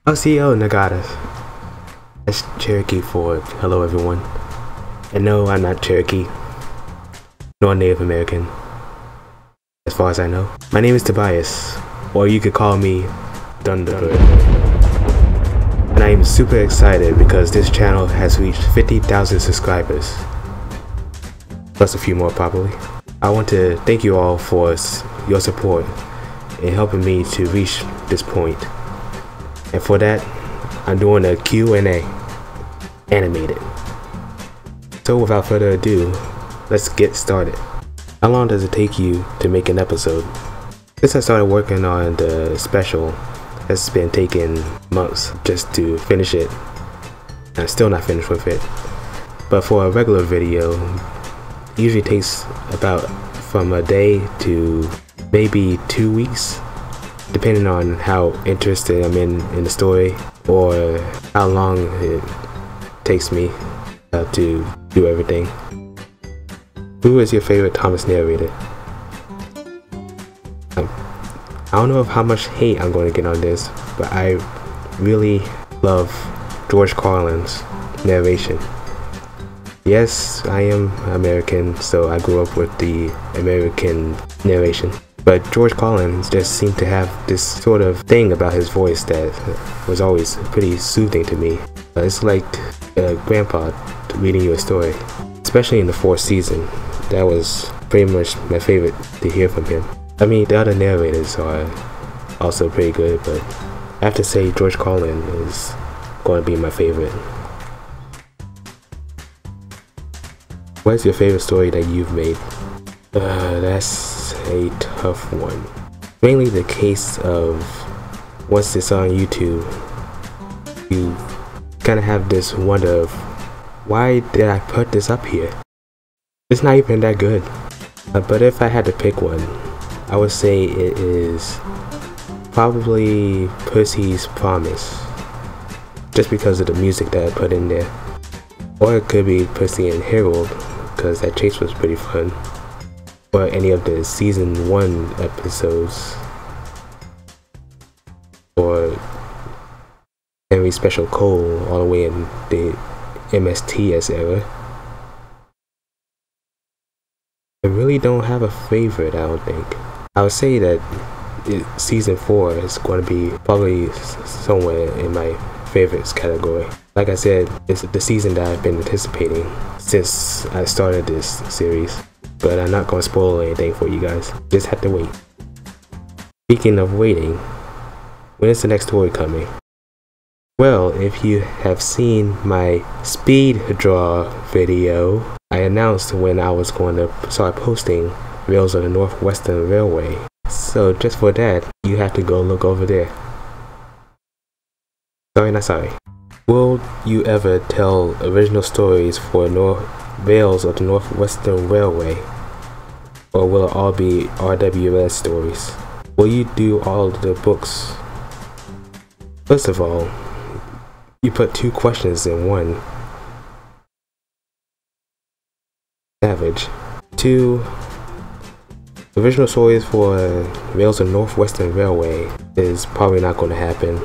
OCO Nagata. That's Cherokee for hello everyone. And no, I'm not Cherokee, nor Native American, as far as I know. My name is Tobias, or you could call me Thunderbird. And I am super excited because this channel has reached 50,000 subscribers. Plus a few more probably. I want to thank you all for your support in helping me to reach this point. And for that, I'm doing a Q&A, animated. So without further ado, let's get started. How long does it take you to make an episode? Since I started working on the special, it's been taking months just to finish it. I'm still not finished with it. But for a regular video, it usually takes about from a day to maybe 2 weeks, depending on how interested I'm in the story or how long it takes me to do everything. Who is your favorite Thomas narrator? I don't know how much hate I'm going to get on this, but I really love George Carlin's narration. Yes, I am American, so I grew up with the American narration. But George Carlin just seemed to have this sort of thing about his voice that was always pretty soothing to me. It's like a grandpa reading you a story, especially in the 4th season. That was pretty much my favorite to hear from him. I mean, the other narrators are also pretty good, but I have to say George Carlin is going to be my favorite. What is your favorite story that you've made? That's a tough one. Mainly the case of once it's on YouTube, you kind of have this wonder of why did I put this up here? It's not even that good. But if I had to pick one, I would say it is probably Percy's Promise, just because of the music that I put in there. Or it could be Percy and Harold, because that chase was pretty fun. Or any of the season 1 episodes. Or Henry Special Cole all the way in the MSTS era. I really don't have a favorite, I don't think. I would say that season 4 is going to be probably somewhere in my favorites category. Like I said, it's the season that I've been anticipating since I started this series. But I'm not going to spoil anything for you guys. Just have to wait. Speaking of waiting, when is the next story coming? Well, if you have seen my speed draw video, I announced when I was going to start posting Rails of the Northwestern Railway. So just for that, you have to go look over there. Sorry, not sorry. Will you ever tell original stories for Rails of the Northwestern Railway? Or will it all be RWS stories? Will you do all the books? First of all, you put 2 questions in one. Savage. 2. Original stories for Rails of the Northwestern Railway is probably not going to happen.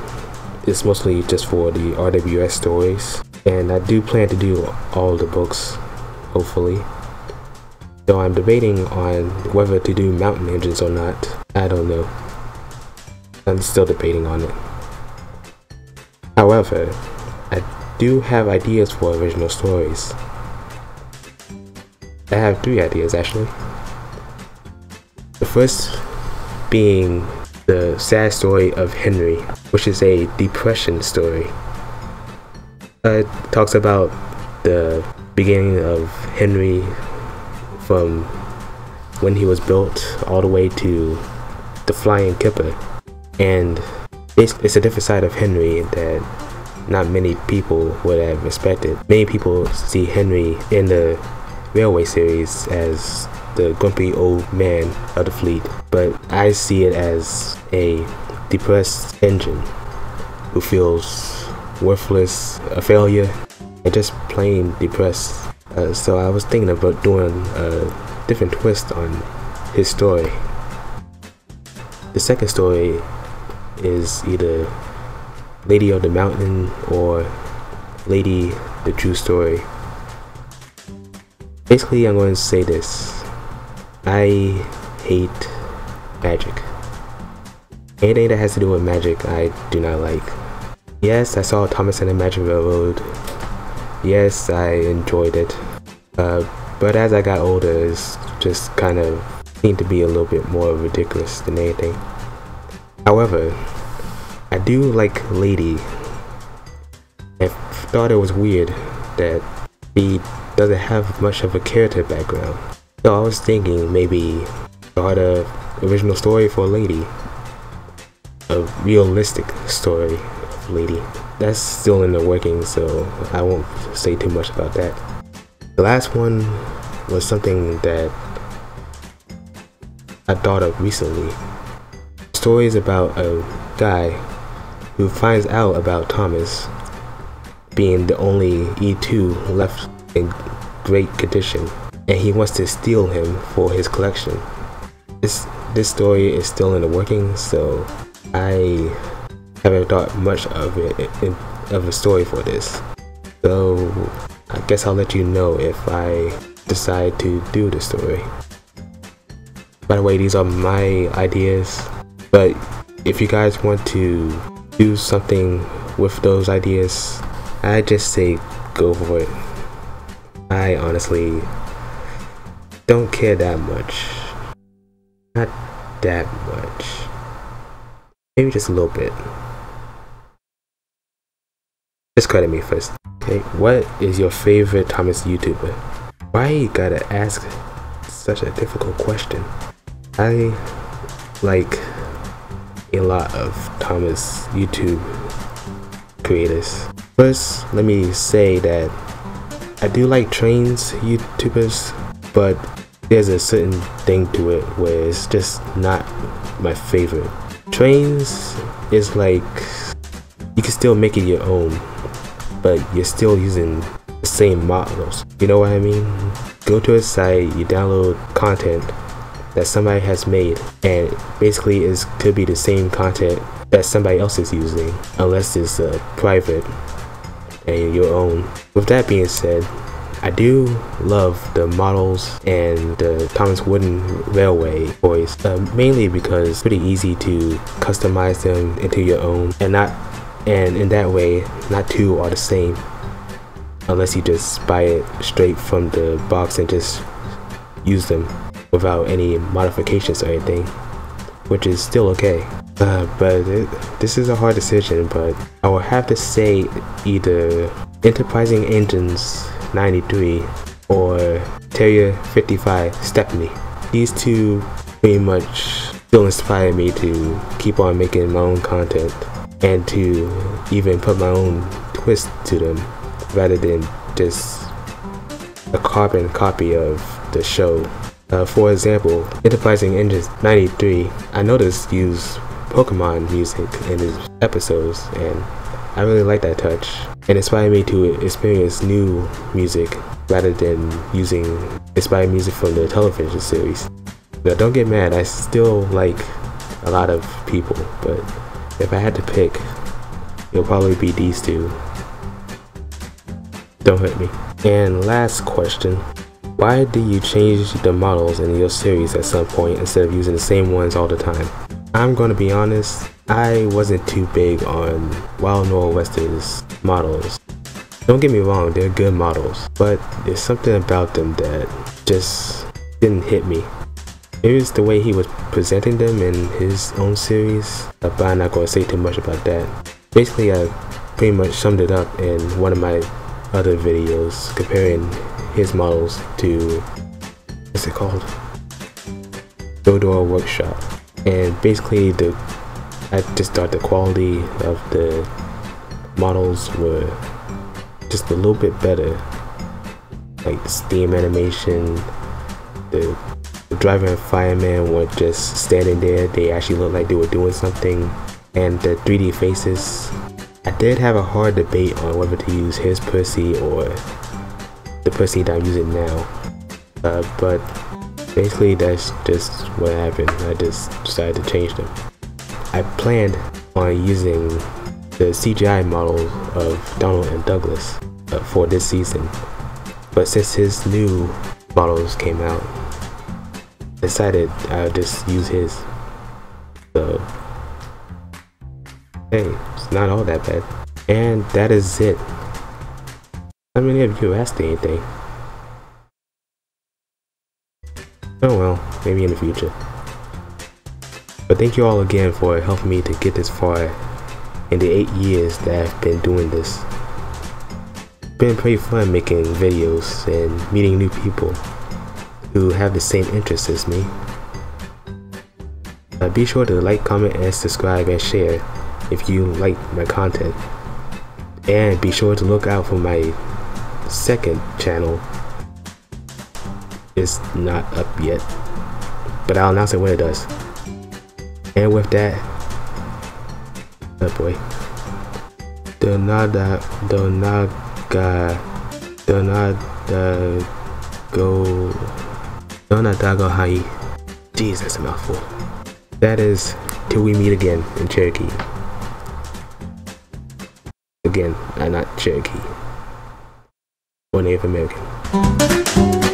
It's mostly just for the RWS stories. And I do plan to do all the books, hopefully. So I'm debating on whether to do mountain engines or not. I don't know. I'm still debating on it. However, I do have ideas for original stories. I have 3 ideas actually. The first being the sad story of Henry, which is a depression story. It talks about the beginning of Henry from when he was built all the way to the Flying Kipper. And it's a different side of Henry that not many people would have expected. Many people see Henry in the Railway series as the grumpy old man of the fleet, but I see it as a depressed engine who feels worthless, a failure, and just plain depressed. So I was thinking about doing a different twist on his story. The second story is either Lady of the Mountain or Lady the True Story. Basically, I'm going to say this. I hate magic. Anything that has to do with magic, I do not like. Yes, I saw Thomas and the Magic Railroad. Yes, I enjoyed it. But as I got older, it's just kind of seemed to be a little bit more ridiculous than anything. However, I do like Lady. I thought it was weird that she doesn't have much of a character background. So I was thinking maybe start a original story for Lady. A realistic story of Lady. That's still in the working, so I won't say too much about that. The last one was something that I thought of recently. Stories about a guy who finds out about Thomas being the only E2 left in great condition, and he wants to steal him for his collection. This story is still in the working, so I haven't thought much of a story for this. So I guess I'll let you know if I decide to do the story. By the way, these are my ideas, but if you guys want to do something with those ideas, I just say go for it. I honestly don't care that much. Not that much. Maybe just a little bit. Just credit me first. Okay, what is your favorite Thomas YouTuber? Why you gotta ask such a difficult question? I like a lot of Thomas YouTube creators. First, let me say that I do like trains YouTubers, but there's a certain thing to it where it's just not my favorite. Trains is like you can still make it your own, but you're still using the same models. You know what I mean? Go to a site, you download content that somebody has made, and basically it could be the same content that somebody else is using, unless it's private and your own. With that being said, I do love the models and the Thomas Wooden Railway toys, mainly because it's pretty easy to customize them into your own, and in that way, not two are the same, unless you just buy it straight from the box and just use them without any modifications or anything, which is still okay. This is a hard decision, but I will have to say either Enterprising Engines 93 or Terrier 55 Stephanie. These two pretty much still inspire me to keep on making my own content and to even put my own twist to them rather than just a carbon copy of the show. For example, Enterprising Engines 93, I noticed use Pokemon music in his episodes, and I really like that touch. It inspired me to experience new music rather than using inspired music from the television series. Now don't get mad, I still like a lot of people, but if I had to pick, it'll probably be these two. Don't hurt me. And last question, why do you change the models in your series at some point instead of using the same ones all the time? I'm gonna be honest, I wasn't too big on Wild Northwest's models. Don't get me wrong, they're good models, but there's something about them that just didn't hit me. Maybe it's the way he was presenting them in his own series, but I'm not gonna say too much about that. Basically, I pretty much summed it up in one of my other videos comparing his models to, what's it called? Dodor Workshop. And basically I just thought the quality of the models were just a little bit better. Like the steam animation, the driver and fireman weren't just standing there, they actually looked like they were doing something. And the 3D faces, I did have a hard debate on whether to use his Percy or the Percy that I'm using now. But basically that's just what happened. I just decided to change them. I planned on using the CGI models of Donald and Douglas for this season, but since his new models came out, I decided I'll just use his. So hey, it's not all that bad. And that is it. How many of you asked anything? Oh well, maybe in the future. But thank you all again for helping me to get this far in the 8 years that I've been doing this. It's been pretty fun making videos and meeting new people who have the same interests as me. Be sure to like, comment, and subscribe and share if you like my content. And be sure to look out for my second channel. It's not up yet, but I'll announce it when it does. And with that, oh boy, Donadago, Hai. Jeez, that's a mouthful. That is till we meet again in Cherokee. Again, I'm not Cherokee or Native American.